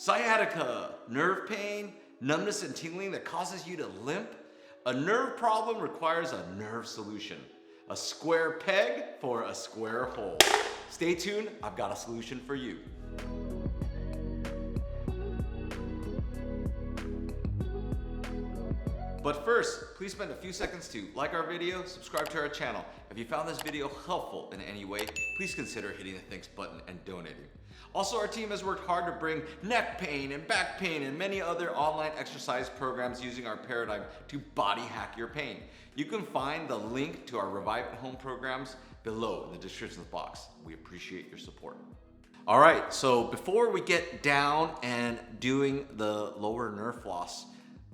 Sciatica, nerve pain, numbness and tingling that causes you to limp? A nerve problem requires a nerve solution. A square peg for a square hole. Stay tuned, I've got a solution for you. But first, please spend a few seconds to like our video, subscribe to our channel. If you found this video helpful in any way, please consider hitting the thanks button and donating. Also, our team has worked hard to bring neck pain and back pain and many other online exercise programs using our paradigm to body hack your pain. You can find the link to our Revive at Home programs below in the description box. We appreciate your support. All right, so before we get down and doing the lower nerve floss,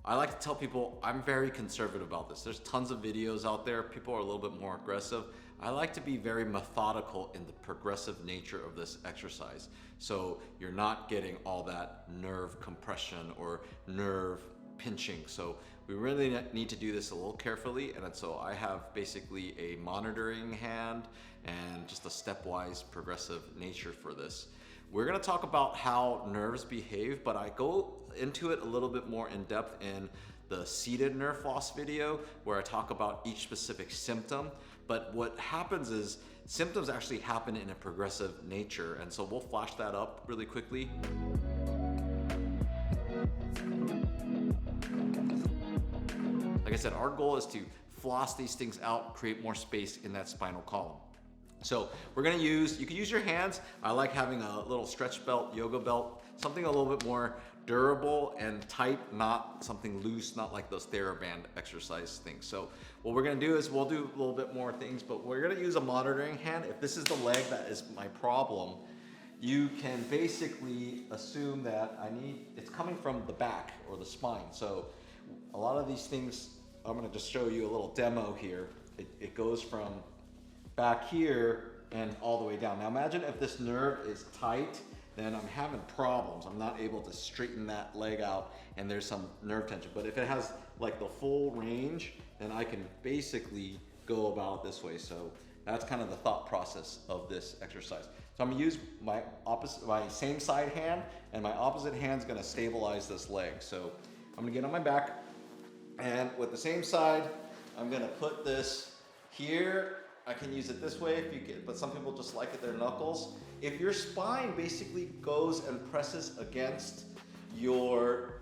I like to tell people I'm very conservative about this. There's tons of videos out there. People are a little bit more aggressive. I like to be very methodical in the progressive nature of this exercise. So you're not getting all that nerve compression or nerve pinching. So we really need to do this a little carefully. And so I have basically a monitoring hand and just a stepwise progressive nature for this. We're gonna talk about how nerves behave, but I go into it a little bit more in depth in the seated nerve floss video where I talk about each specific symptom. But what happens is symptoms actually happen in a progressive nature. And so we'll flash that up really quickly. Like I said, our goal is to floss these things out, create more space in that spinal column. So we're gonna use, you can use your hands. I like having a little stretch belt, yoga belt, something a little bit more durable and tight, not something loose, not like those TheraBand exercise things. So what we're gonna do is we'll do a little bit more things, but we're gonna use a monitoring hand. If this is the leg that is my problem, you can basically assume that it's coming from the back or the spine. So a lot of these things, I'm gonna just show you a little demo here. It goes from back here and all the way down. Now imagine if this nerve is tight, then I'm having problems. I'm not able to straighten that leg out and there's some nerve tension. But if it has like the full range, then I can basically go about this way. So that's kind of the thought process of this exercise. So I'm gonna use my same side hand, and my opposite hand's gonna stabilize this leg. So I'm gonna get on my back, and with the same side, I'm gonna put this here. I can use it this way if you get, but some people just like it their knuckles. If your spine basically goes and presses against your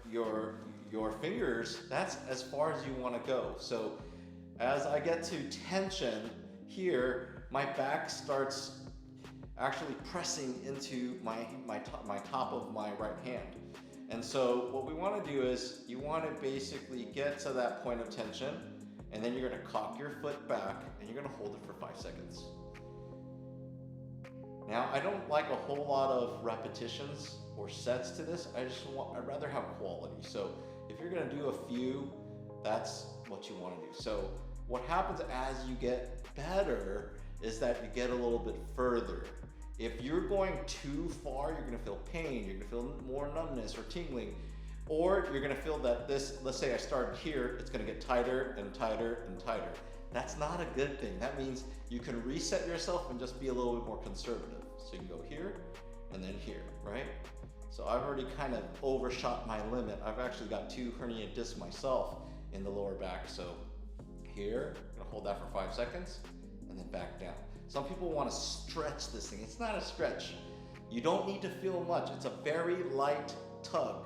fingers, that's as far as you want to go. So as I get to tension here, my back starts actually pressing into my top of my right hand. And so what we want to do is you want to basically get to that point of tension, and then you're gonna cock your foot back and you're gonna hold it for 5 seconds. Now, I don't like a whole lot of repetitions or sets to this. I'd rather have quality. So if you're gonna do a few, that's what you wanna do. So what happens as you get better is that you get a little bit further. If you're going too far, you're gonna feel pain, you're gonna feel more numbness or tingling, or you're gonna feel that this, let's say I started here, it's gonna get tighter and tighter and tighter. That's not a good thing. That means you can reset yourself and just be a little bit more conservative. So you can go here and then here, right? So I've already kind of overshot my limit. I've actually got 2 herniated discs myself in the lower back. So here, I'm gonna hold that for 5 seconds and then back down. Some people wanna stretch this thing. It's not a stretch. You don't need to feel much. It's a very light tug.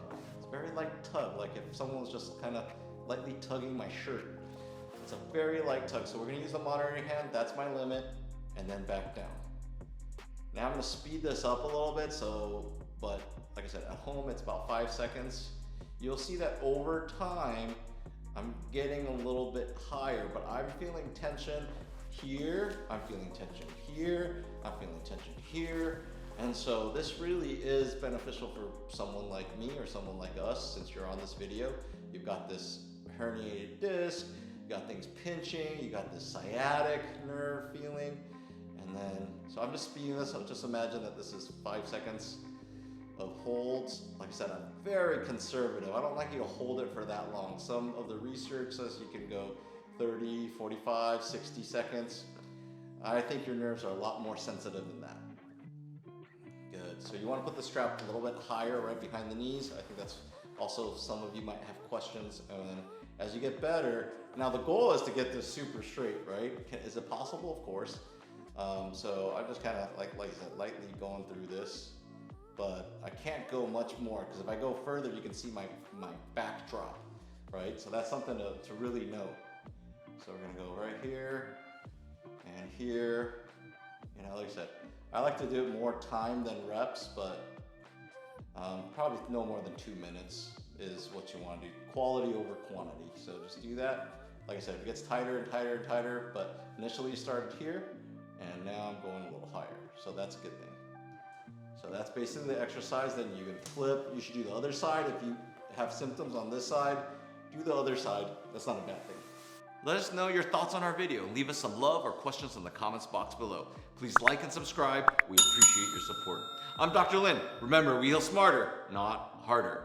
Very light tug, like if someone was just kind of lightly tugging my shirt. It's a very light tug. So we're gonna use the monitoring hand, that's my limit, and then back down. Now I'm gonna speed this up a little bit, but like I said, at home it's about 5 seconds. You'll see that over time, I'm getting a little bit higher, but I'm feeling tension here, I'm feeling tension here, I'm feeling tension here. And so this really is beneficial for someone like me or someone like us. Since you're on this video, you've got this herniated disc, you got things pinching, you got this sciatic nerve feeling, and then, so I'm just speeding this up. Just imagine that this is 5 seconds of holds. Like I said, I'm very conservative. I don't like you to hold it for that long. Some of the research says you can go 30, 45, 60 seconds. I think your nerves are a lot more sensitive than that. Good. bit. So you want to put the strap a little bit higher right behind the knees. I think that's also, some of you might have questions. And then as you get better, now the goal is to get this super straight, right? Is it possible? Of course. So I'm just kind of like I said, lightly going through this, but I can't go much more because if I go further, you can see my back drop, right? So that's something to really note. So we're gonna go right here and here. You know, like I said, I like to do it more time than reps, but probably no more than 2 minutes is what you want to do. Quality over quantity. So just do that. Like I said, it gets tighter and tighter and tighter, but initially you started here, and now I'm going a little higher. So that's a good thing. So that's basically the exercise. Then you can flip. You should do the other side. If you have symptoms on this side, do the other side. That's not a bad thing. Let us know your thoughts on our video. Leave us some love or questions in the comments box below. Please like and subscribe. We appreciate your support. I'm Dr. Lin. Remember, we heal smarter, not harder.